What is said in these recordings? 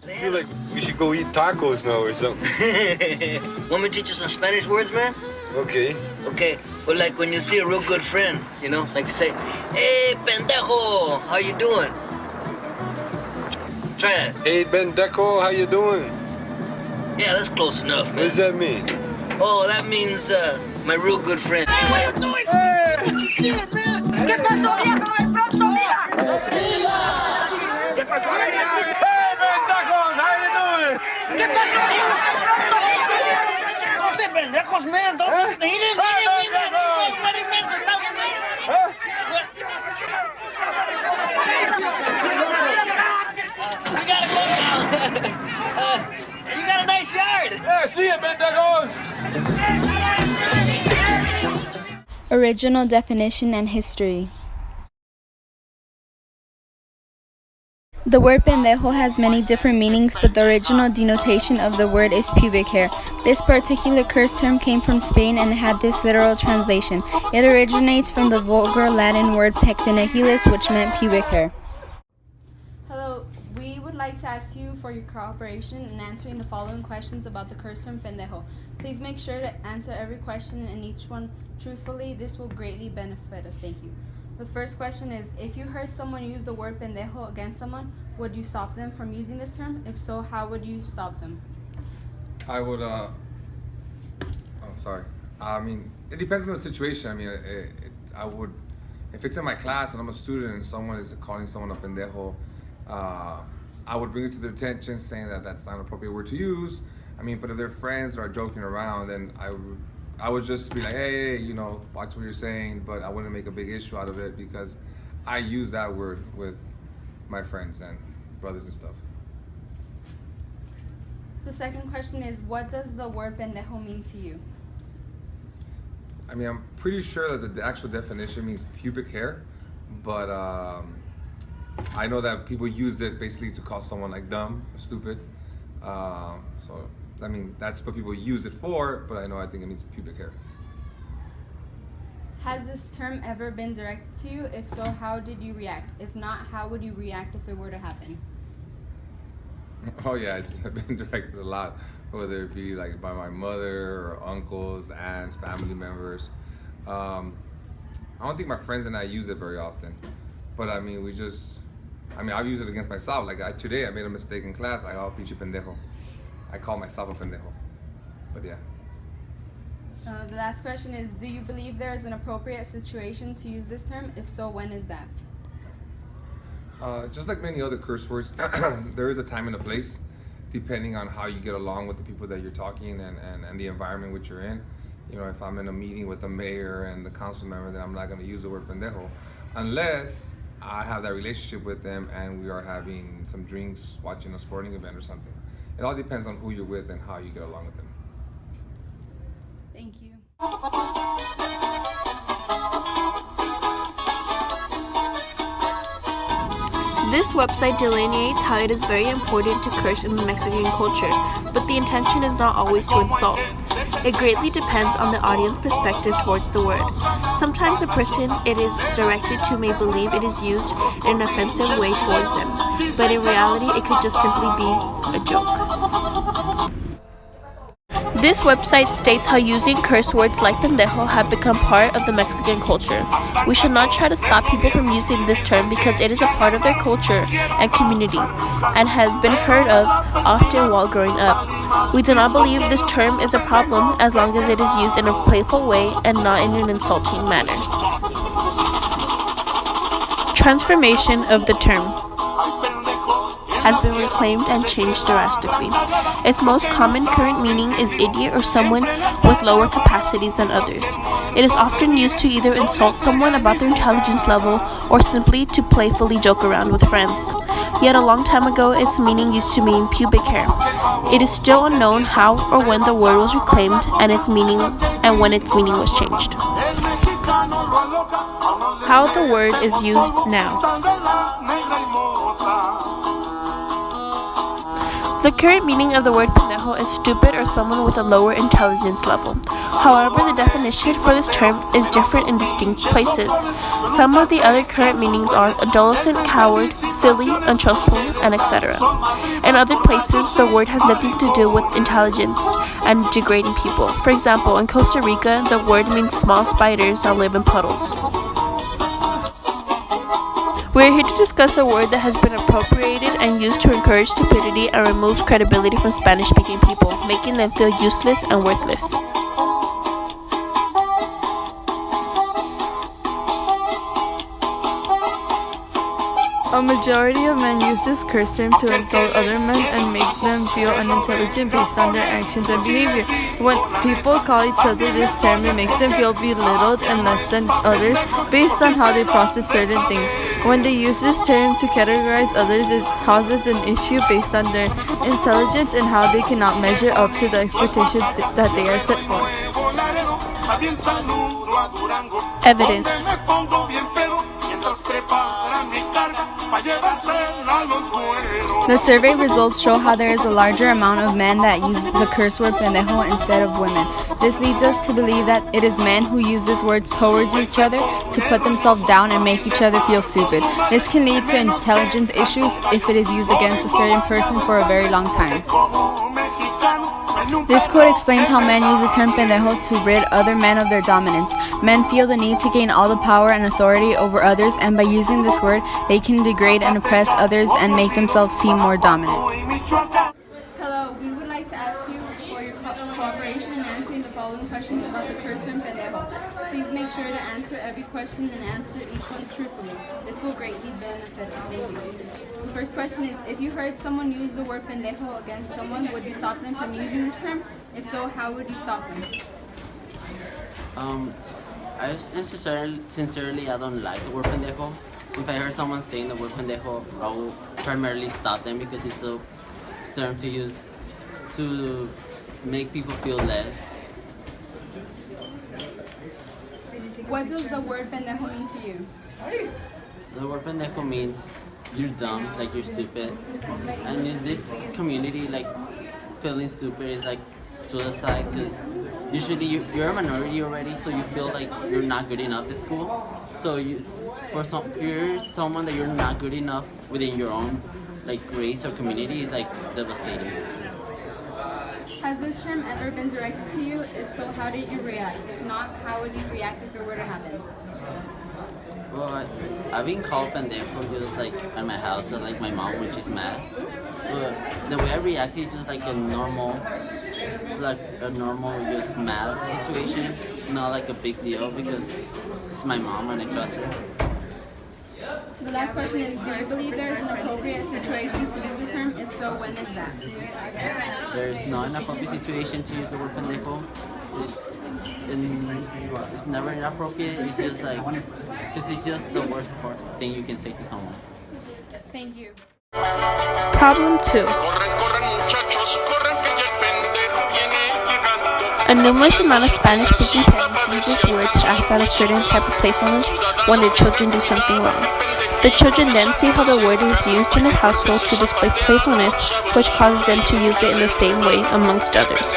I feel like we should go eat tacos now or something. Want me to teach you some Spanish words, man? Okay. Okay, well, like when you see a real good friend, you know, like you say, "Hey, Pendejo, how you doing?" Try it. Hey, Pendejo, how you doing? Yeah, that's close enough, man. What does that mean? Oh, that means my real good friend. Hey, what are you doing? Hey! Shit, man. ¿Qué pasó, viejo? ¡De pronto, mira! ¿Qué pasó? Hey, Pendejos, how you doing? ¿Qué pasó, viejo? ¡De pronto, mira! No se pendejos, man. Don't miren. We gotta go now. You got a nice yard. Yeah, see ya, Pendejos. Original definition and history. The word pendejo has many different meanings, but the original denotation of the word is pubic hair. This particular curse term came from Spain and had this literal translation. It originates from the vulgar Latin word pectinahilus, which meant pubic hair. Hello, we would like to ask you for your cooperation in answering the following questions about the curse term pendejo. Please make sure to answer every question and each one truthfully. This will greatly benefit us. Thank you. The first question is, if you heard someone use the word pendejo against someone, would you stop them from using this term? If so, how would you stop them? I would, I mean, it depends on the situation. I mean, I would, if it's in my class and I'm a student and someone is calling someone a pendejo, I would bring it to their attention saying that that's not an appropriate word to use. I mean, but if they're friends that are joking around, then I would just be like, hey, you know, watch what you're saying, but I wouldn't make a big issue out of it because I use that word with my friends and brothers and stuff. The second question is, what does the word pendejo mean to you? I mean, I'm pretty sure that the actual definition means pubic hair, but I know that people use it basically to call someone like dumb or stupid. So, I mean, that's what people use it for, but I think it means pubic hair. Has this term ever been directed to you? If so, how did you react? If not, how would you react if it were to happen? Oh yeah, it's been directed a lot, whether it be like by my mother or uncles, aunts, family members. I don't think my friends and I use it very often, but I mean, I've used it against myself. Like today, I made a mistake in class. I called pinche pendejo. I call myself a pendejo, but yeah. The last question is, do you believe there is an appropriate situation to use this term? If so, when is that? Just like many other curse words, there is a time and a place, depending on how you get along with the people that you're talking and the environment which you're in. You know, if I'm in a meeting with the mayor and the council member, then I'm not going to use the word pendejo, unless I have that relationship with them and we are having some drinks, watching a sporting event or something. It all depends on who you're with and how you get along with them. Thank you. This website delineates how it is very important to curse in the Mexican culture, but the intention is not always to insult. It greatly depends on the audience perspective towards the word. Sometimes the person it is directed to may believe it is used in an offensive way towards them, but in reality it could just simply be a joke. This website states how using curse words like pendejo have become part of the Mexican culture. We should not try to stop people from using this term because it is a part of their culture and community and has been heard of often while growing up. We do not believe this term is a problem as long as it is used in a playful way and not in an insulting manner. Transformation of the term has been reclaimed and changed drastically. Its most common current meaning is idiot or someone with lower capacities than others. It is often used to either insult someone about their intelligence level or simply to playfully joke around with friends. Yet a long time ago, its meaning used to mean pubic hair. It is still unknown how or when the word was reclaimed and when its meaning was changed. How the word is used now. The current meaning of the word pendejo is stupid or someone with a lower intelligence level. However, the definition for this term is different in distinct places. Some of the other current meanings are adolescent, coward, silly, untrustful, and etc. In other places, the word has nothing to do with intelligence and degrading people. For example, in Costa Rica, the word means small spiders that live in puddles. We are here to discuss a word that has been appropriated and used to encourage stupidity and removes credibility from Spanish-speaking people, making them feel useless and worthless. A majority of men use this curse term to insult other men and make them feel unintelligent based on their actions and behavior. When people call each other this term, it makes them feel belittled and less than others based on how they process certain things. When they use this term to categorize others, it causes an issue based on their intelligence and how they cannot measure up to the expectations that they are set for. Evidence. The survey results show how there is a larger amount of men that use the curse word pendejo instead of women. This leads us to believe that it is men who use this word towards each other to put themselves down and make each other feel stupid. This can lead to intelligence issues if it is used against a certain person for a very long time. This quote explains how men use the term pendejo to rid other men of their dominance. Men feel the need to gain all the power and authority over others, and by using this word, they can degrade and oppress others and make themselves seem more dominant. Hello, we would like to ask you for your cooperation in answering the following questions about the curse term pendejo. Please make sure to answer every question and answer each one truthfully. This will greatly benefit us. Thank you. The first question is, if you heard someone use the word pendejo against someone, would you stop them from using this term? If so, how would you stop them? Sincerely, I don't like the word pendejo. If I heard someone saying the word pendejo, I will primarily stop them because it's a term to use to make people feel less. What does the word pendejo mean to you? The word pendejo means you're dumb, like you're stupid. And in this community, like feeling stupid is like suicide because usually you're a minority already, so you feel like you're not good enough at school. So you're someone that you're not good enough within your own like race or community is like devastating. Has this term ever been directed to you? If so, how did you react? If not, how would you react if it were to happen? Well, I've been called pendejo just like at my house, like my mom when she's mad. But the way I react is just like a normal just mad situation, not like a big deal because it's my mom and I trust her. The last question is, do you believe there is an appropriate situation to use this term? If so, when is that? There's not an appropriate situation to use the word pendejo. It's never inappropriate. It's just like, because it's just the worst thing you can say to someone. Thank you. Problem 2. A numerous amount of Spanish-speaking parents use this word to act out a certain type of playfulness when their children do something wrong. The children then see how the word is used in their household to display playfulness, which causes them to use it in the same way amongst others.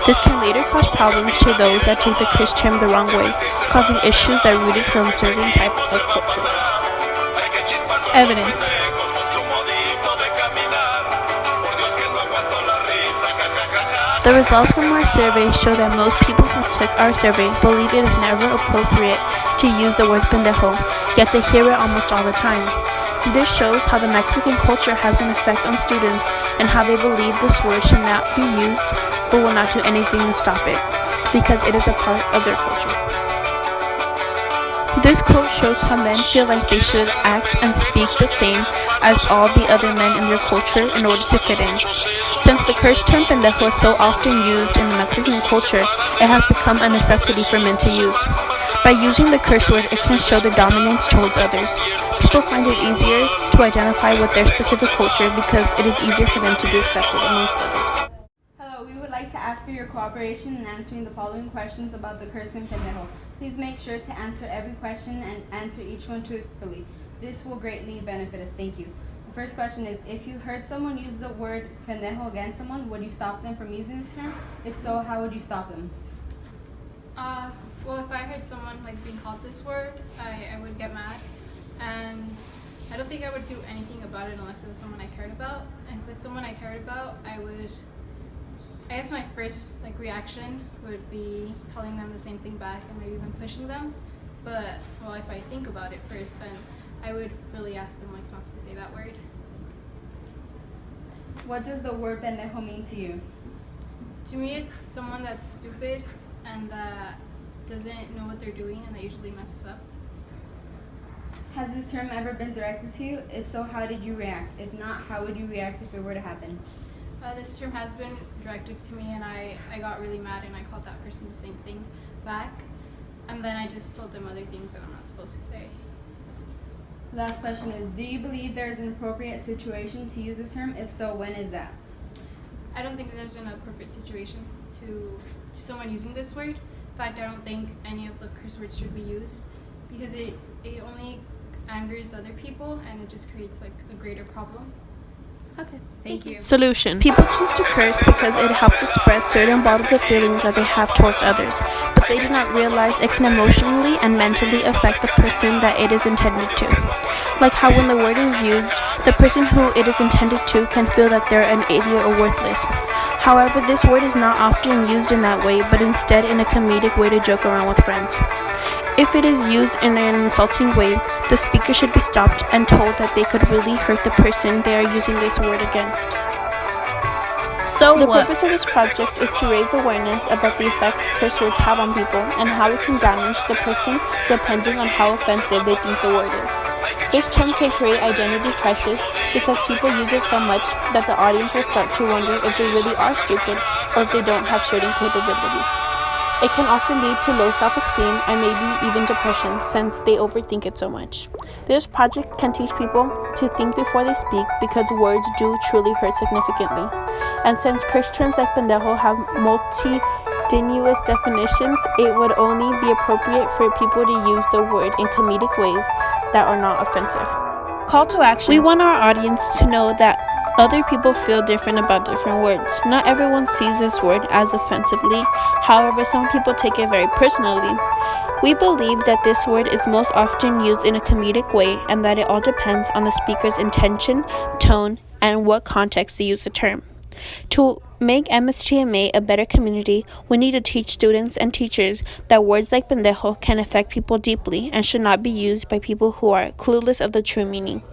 This can later cause problems to those that take the curse term the wrong way, causing issues that are rooted from a certain type of culture. Evidence. The results from our survey show that most people who took our survey believe it is never appropriate to use the word pendejo, yet they hear it almost all the time. This shows how the Mexican culture has an effect on students and how they believe this word should not be used but will not do anything to stop it, because it is a part of their culture. This quote shows how men feel like they should act and speak the same as all the other men in their culture in order to fit in. Since the curse term pendejo is so often used in the Mexican culture, it has become a necessity for men to use. By using the curse word, it can show their dominance towards others. People find it easier to identify with their specific culture because it is easier for them to be accepted amongst others. Hello, we would like to ask for your cooperation in answering the following questions about the curse term pendejo. Please make sure to answer every question and answer each one truthfully. This will greatly benefit us. Thank you. The first question is, if you heard someone use the word pendejo against someone, would you stop them from using this term? If so, how would you stop them? Well, if I heard someone like being called this word, I would get mad, and I don't think I would do anything about it unless it was someone I cared about. And if it's someone I cared about, I guess my first reaction would be calling them the same thing back and maybe even pushing them. But well, if I think about it first, then I would really ask them not to say that word. What does the word pendejo mean to you? To me, it's someone that's stupid and that doesn't know what they're doing, and that usually messes up. Has this term ever been directed to you? If so, how did you react? If not, how would you react if it were to happen? This term has been directed to me, and I got really mad and I called that person the same thing back. And then I just told them other things that I'm not supposed to say. Last question is, do you believe there is an appropriate situation to use this term? If so, when is that? I don't think there's an appropriate situation to someone using this word. In fact, I don't think any of the curse words should be used because it only angers other people and it just creates a greater problem. Okay, thank you. Solution. People choose to curse because it helps express certain bottled up feelings that they have towards others, but they do not realize it can emotionally and mentally affect the person that it is intended to. Like how when the word is used, the person who it is intended to can feel that they're an idiot or worthless. However, this word is not often used in that way, but instead in a comedic way to joke around with friends. If it is used in an insulting way, the speaker should be stopped and told that they could really hurt the person they are using this word against. The purpose of this project is to raise awareness about the effects curse words have on people and how it can damage the person depending on how offensive they think the word is. This term can create identity crisis because people use it so much that the audience will start to wonder if they really are stupid or if they don't have certain capabilities. It can also lead to low self-esteem and maybe even depression since they overthink it so much. This project can teach people to think before they speak because words do truly hurt significantly. And since curse terms like pendejo have multitudinous definitions, it would only be appropriate for people to use the word in comedic ways that are not offensive. Call to action. We want our audience to know that other people feel different about different words. Not everyone sees this word as offensively. However, some people take it very personally. We believe that this word is most often used in a comedic way and that it all depends on the speaker's intention, tone, and what context they use the term. To make MSTMA a better community, we need to teach students and teachers that words like pendejo can affect people deeply and should not be used by people who are clueless of the true meaning.